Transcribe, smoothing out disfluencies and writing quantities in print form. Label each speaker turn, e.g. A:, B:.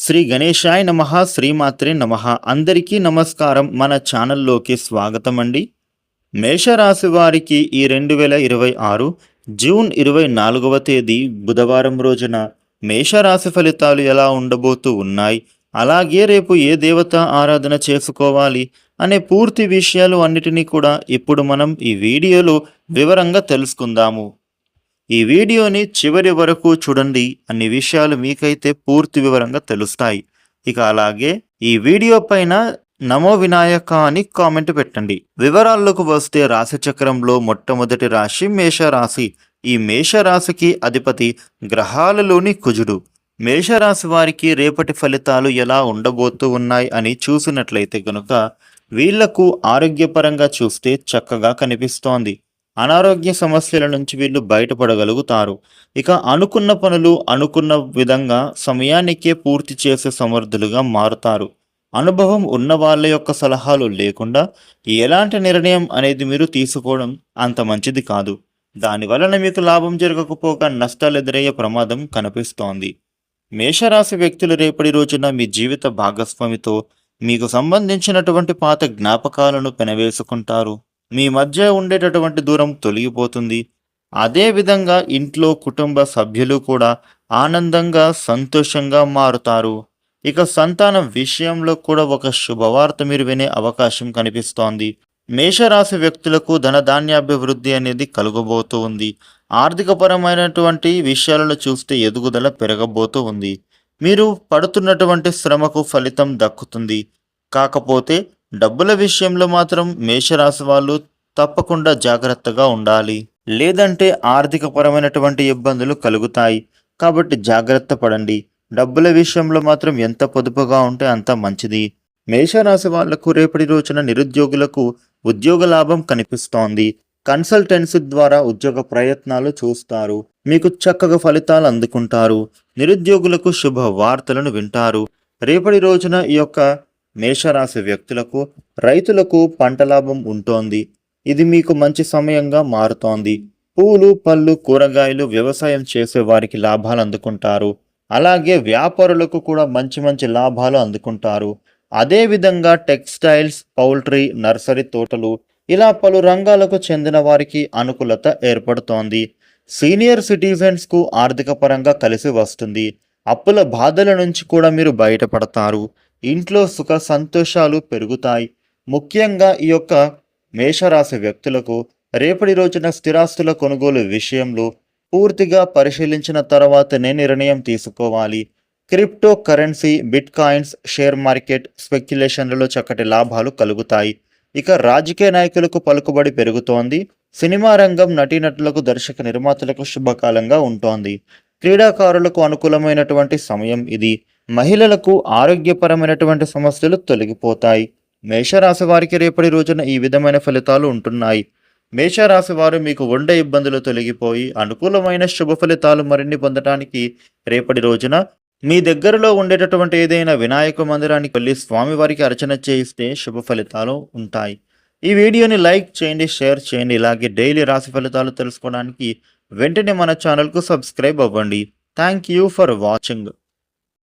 A: శ్రీ గణేశాయ నమః శ్రీమాత్రే నమః. అందరికీ నమస్కారం. మన ఛానల్లోకి స్వాగతం అండి. మేషరాశి వారికి ఈ 2026 జూన్ 24వ తేదీ బుధవారం రోజున మేషరాశి ఫలితాలు ఎలా ఉండబోతూ ఉన్నాయి, అలాగే రేపు ఏ దేవత ఆరాధన చేసుకోవాలి అనే పూర్తి విషయాలు అన్నిటినీ కూడా ఇప్పుడు మనం ఈ వీడియోలో వివరంగా తెలుసుకుందాము. ఈ వీడియోని చివరి వరకు చూడండి, అన్ని విషయాలు మీకైతే పూర్తి వివరంగా తెలుస్తాయి. ఇక అలాగే ఈ వీడియో పైన నమో వినాయక అని కామెంట్ పెట్టండి. వివరాల్లోకి వస్తే రాశి చక్రంలో మొట్టమొదటి రాశి మేషరాశి. ఈ మేషరాశికి అధిపతి గ్రహాలలోని కుజుడు. మేషరాశి వారికి రేపటి ఫలితాలు ఎలా ఉండబోతూ ఉన్నాయి అని చూసినట్లయితే కనుక వీళ్లకు ఆరోగ్యపరంగా చూస్తే చక్కగా కనిపిస్తోంది. అనారోగ్య సమస్యల నుంచి వీళ్ళు బయటపడగలుగుతారు. ఇక అనుకున్న పనులు అనుకున్న విధంగా సమయానికే పూర్తి చేసే సమర్థులుగా మారుతారు. అనుభవం ఉన్న వాళ్ళ యొక్క సలహాలు లేకుండా ఎలాంటి నిర్ణయం అనేది మీరు తీసుకోవడం అంత మంచిది కాదు. దానివలన మీకు లాభం జరగకపోగా నష్టాలు ఎదురయ్యే ప్రమాదం కనిపిస్తోంది. మేషరాశి వ్యక్తులు రేపటి రోజున మీ జీవిత భాగస్వామితో మీకు సంబంధించినటువంటి పాత జ్ఞాపకాలను పెనవేసుకుంటారు. మీ మధ్య ఉండేటటువంటి దూరం తొలగిపోతుంది. అదేవిధంగా ఇంట్లో కుటుంబ సభ్యులు కూడా ఆనందంగా సంతోషంగా మారుతారు. ఇక సంతానం విషయంలో కూడా ఒక శుభవార్త మీరు వినే అవకాశం కనిపిస్తోంది. మేషరాశి వ్యక్తులకు ధనధాన్యాభివృద్ధి అనేది కలుగబోతూ ఉంది. ఆర్థికపరమైనటువంటి విషయాలను చూస్తే ఎదుగుదల పెరగబోతూ ఉంది. మీరు పడుతున్నటువంటి శ్రమకు ఫలితం దక్కుతుంది. కాకపోతే డబ్బుల విషయంలో మాత్రం మేషరాశి వాళ్ళు తప్పకుండా జాగ్రత్తగా ఉండాలి, లేదంటే ఆర్థికపరమైనటువంటి ఇబ్బందులు కలుగుతాయి. కాబట్టి జాగ్రత్త పడండి. డబ్బుల విషయంలో మాత్రం ఎంత పొదుపుగా ఉంటే అంత మంచిది. మేషరాశి వాళ్లకు రేపటి రోజున నిరుద్యోగులకు ఉద్యోగ లాభం కనిపిస్తోంది. కన్సల్టెన్సీ ద్వారా ఉద్యోగ ప్రయత్నాలు చూస్తారు. మీకు చక్కగా ఫలితాలు అందుకుంటారు. నిరుద్యోగులకు శుభ వార్తలను వింటారు. రేపటి రోజున ఈ యొక్క మేషరాశి వ్యక్తులకు రైతులకు పంట లాభం ఉంటోంది. ఇది మీకు మంచి సమయంగా మారుతోంది. పూలు పళ్ళు కూరగాయలు వ్యవసాయం చేసే వారికి లాభాలు అందుకుంటారు. అలాగే వ్యాపారులకు కూడా మంచి మంచి లాభాలు అందుకుంటారు. అదేవిధంగా టెక్స్టైల్స్, పౌల్ట్రీ, నర్సరీ తోటలు ఇలా పలు రంగాలకు చెందిన వారికి అనుకూలత ఏర్పడుతోంది. సీనియర్ సిటిజన్స్కు ఆర్థిక పరంగా కలిసి వస్తుంది. అప్పుల బాధల నుంచి కూడా మీరు బయటపడతారు. ఇంట్లో సుఖ సంతోషాలు పెరుగుతాయి. ముఖ్యంగా ఈ యొక్క మేషరాశి వ్యక్తులకు రేపటి రోజున స్థిరాస్తుల కొనుగోలు విషయంలో పూర్తిగా పరిశీలించిన తర్వాతనే నిర్ణయం తీసుకోవాలి. Crypto currency, bit coins, share market స్పెక్యులేషన్లలో చక్కటి లాభాలు కలుగుతాయి. ఇక రాజకీయ నాయకులకు పలుకుబడి పెరుగుతోంది. సినిమా రంగం, నటీనటులకు, దర్శక నిర్మాతలకు శుభకాలంగా ఉంటోంది. క్రీడాకారులకు అనుకూలమైనటువంటి సమయం ఇది. మహిళలకు ఆరోగ్యపరమైనటువంటి సమస్యలు తొలగిపోతాయి. మేషరాశి వారికి రేపటి రోజున ఈ విధమైన ఫలితాలు ఉంటున్నాయి. మేషరాశి వారు మీకు ఉండే ఇబ్బందులు తొలగిపోయి అనుకూలమైన శుభ ఫలితాలు మరిన్ని పొందడానికి రేపటి రోజున మీ దగ్గరలో ఉండేటటువంటి ఏదైనా వినాయక మందిరానికి వెళ్ళి స్వామివారికి అర్చన చేయిస్తే శుభ ఫలితాలు ఉంటాయి. ఈ వీడియోని లైక్ చేయండి, షేర్ చేయండి. ఇలాగే డైలీ రాశి ఫలితాలు తెలుసుకోవడానికి వెంటనే మన ఛానల్కు సబ్స్క్రైబ్ అవ్వండి. Thank you for watching.